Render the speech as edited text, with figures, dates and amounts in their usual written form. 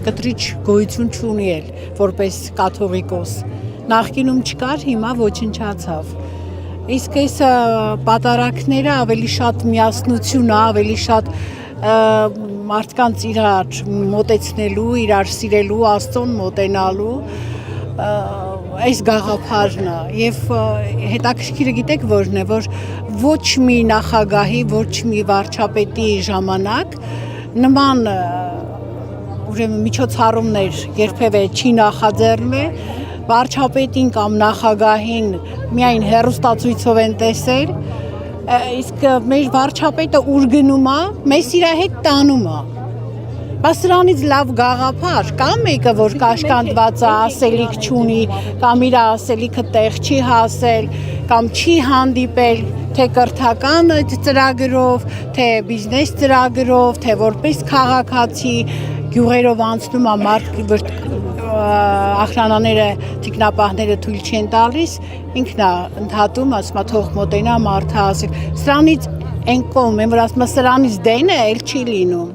կտրիչ գոյություն չունի էլ որպես կաթողիկոս։ Նախկինում չկար, հիմա ոչնչացավ։ Իսկ այս պատարակները ավելի շատ միասնություն, ավելի շատ մարդկանց իրար մոտեցնելու, իրար սիրելու, Աստծուն մոտենալու այս գաղափարն է եւ հետաքրքիրը գիտեք որն է, որ ոչ մի նախագահի, ոչ մի վարչապետի ժամանակ նման ուրեմն միջոցառումներ երբևէ չի նախաձեռնել, վարչապետին կամ նախագահին միայն հեռուստացույցով են տեսել, իսկ մեր վարչապետը ուր գնում է, մեզ իր հետ տանում է։ Բայց սրանից լավ գաղափար կա մեկը, որ կաշկանդված է, ասելիք չունի, կամ իր ասելիքը տեղ չի հասել, կամ չի հանդիպել, թե կրթական ծրագրով, թե բիզնես ծրագրով, թե որպես քաղաքացի, գյուղերով անցնում է մարդ ախրանաները, թիկնապահները թույլ չեն տալիս, ինքն է ընդհատում, ասում է թող մոտենա մարդը ասել։ Սրանից այն կողմ են, որ ասում է սրանից դենը էլ չի լինում։